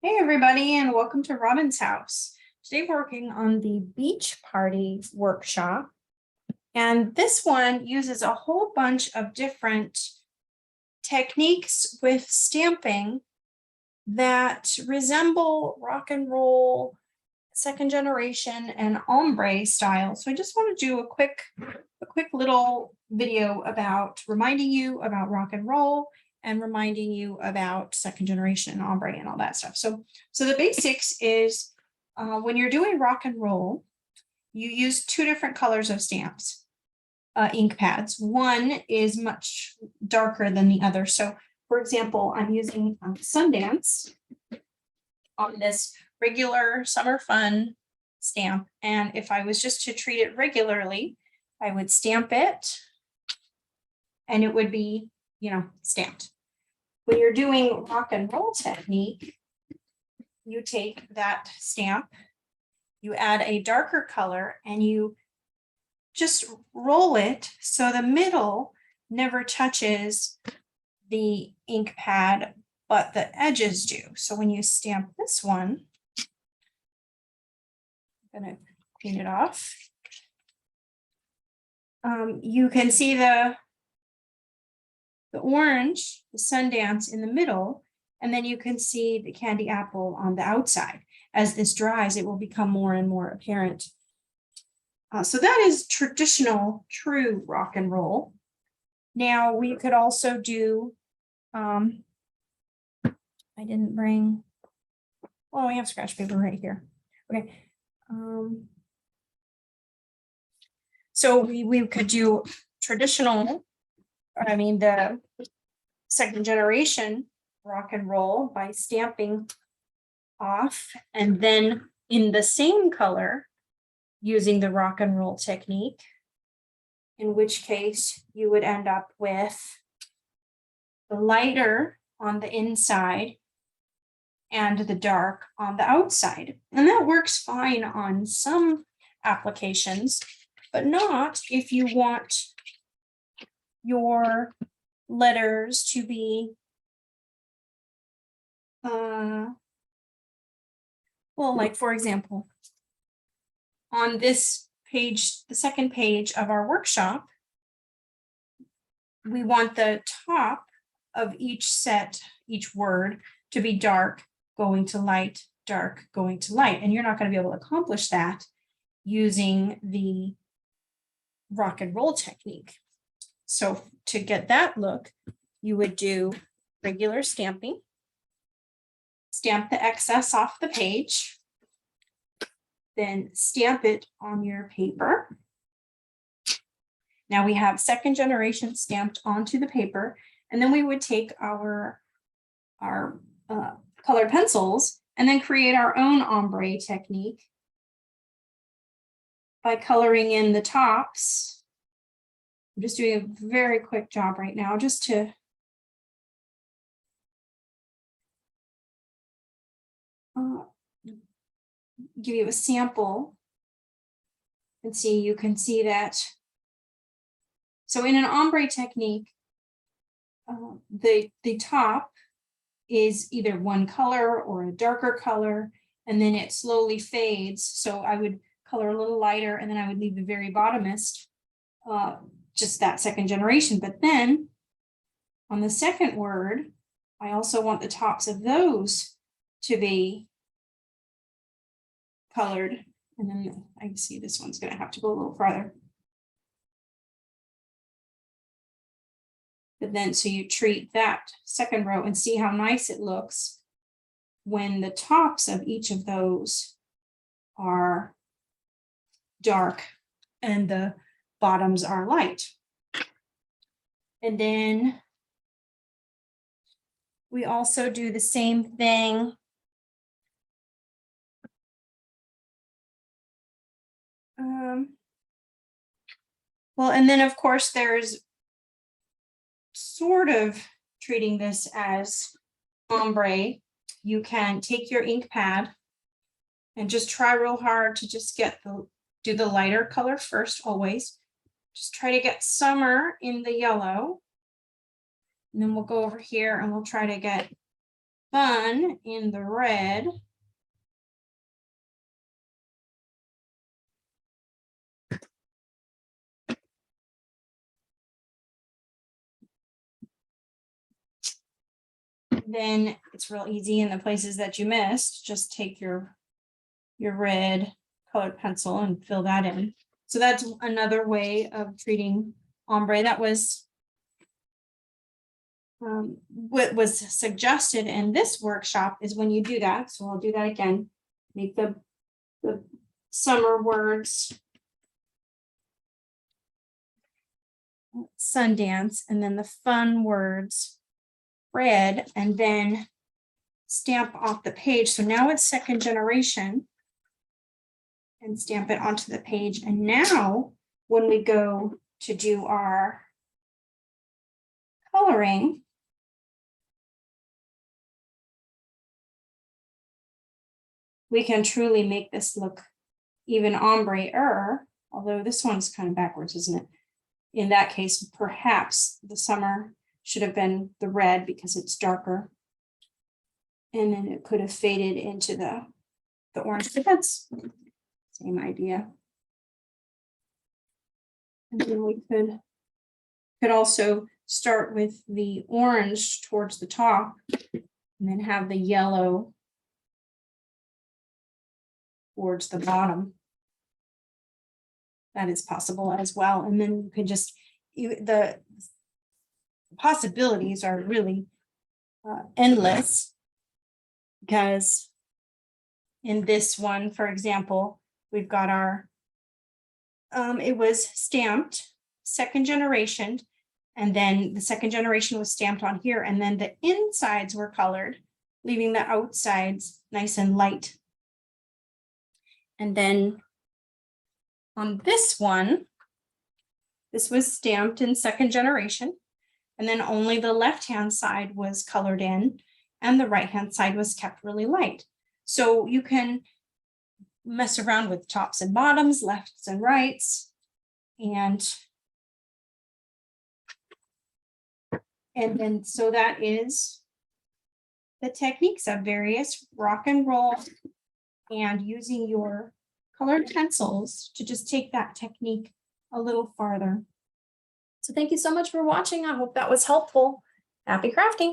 Hey everybody, and welcome to Robin's house. Today we're working on the beach party workshop. And this one uses a whole bunch of different techniques with stamping that resemble rock and roll, second generation, and ombre style. So I just want to do a quick little video about reminding you about rock and roll and reminding you about second generation and ombre and all that stuff. So the basics is when you're doing rock and roll, you use two different colors of stamps, ink pads. One is much darker than the other. So for example, I'm using Sundance on this regular summer fun stamp. And if I was just to treat it regularly, I would stamp it and it would be, stamped. When you're doing rock and roll technique, you take that stamp, you add a darker color, and you just roll it so the middle never touches the ink pad, but the edges do. So when you stamp this one, I'm going to clean it off. You can see the orange, the Sundance in the middle, and then you can see the candy apple on the outside. As this dries, it will become more and more apparent. So that is traditional, true rock and roll. Now we could also do, I didn't bring, well, we have scratch paper right here. Okay. So we could do traditional, the second generation rock and roll by stamping off and then in the same color using the rock and roll technique, in which case you would end up with the lighter on the inside and the dark on the outside. And that works fine on some applications, but not if you want your letters to be well, like for example, on this page, the second page of our workshop, we want the top of each set, each word, to be dark going to light, dark going to light. And you're not going to be able to accomplish that using the rock and roll technique. So to get that look, you would do regular stamping, stamp the excess off the page, then stamp it on your paper. Now we have second generation stamped onto the paper, and then we would take our colored pencils and then create our own ombre technique by coloring in the tops. I'm just doing a very quick job right now just to give you a sample and see, you can see that. So in an ombre technique, the top is either one color or a darker color, and then it slowly fades. So I would color a little lighter, and then I would leave the very bottomest, just that second generation. But then on the second word, I also want the tops of those to be colored. And then I can see this one's going to have to go a little farther. But then, so you treat that second row and see how nice it looks when the tops of each of those are dark and the bottoms are light. And then we also do the same thing well, and then of course there's sort of treating this as ombre. You can take your ink pad and just try real hard to just do the lighter color first, always. Just try to get summer in the yellow. And then we'll go over here and we'll try to get fun in the red. Then it's real easy in the places that you missed. Just take your red colored pencil and fill that in. So that's another way of treating ombre. That was what was suggested in this workshop is when you do that. So I'll do that again. Make the summer words Sundance, and then the fun words red, and then stamp off the page. So now it's second generation, and stamp it onto the page. And now when we go to do our coloring, we can truly make this look even ombre-er, although this one's kind of backwards, isn't it? In that case, perhaps the summer should have been the red because it's darker. And then it could have faded into the orange, but that's same idea. And then we could also start with the orange towards the top and then have the yellow towards the bottom. That is possible as well. And then you could just, the possibilities are really endless, because in this one, for example, we've got our, it was stamped second generation, and then the second generation was stamped on here, and then the insides were colored, leaving the outsides nice and light. And then on this one, this was stamped in second generation, and then only the left-hand side was colored in, and the right-hand side was kept really light. So you can mess around with tops and bottoms, lefts and rights, and then so that is the techniques of various rock and roll, and using your colored pencils to just take that technique a little farther. So thank you so much for watching. I hope that was helpful. Happy crafting.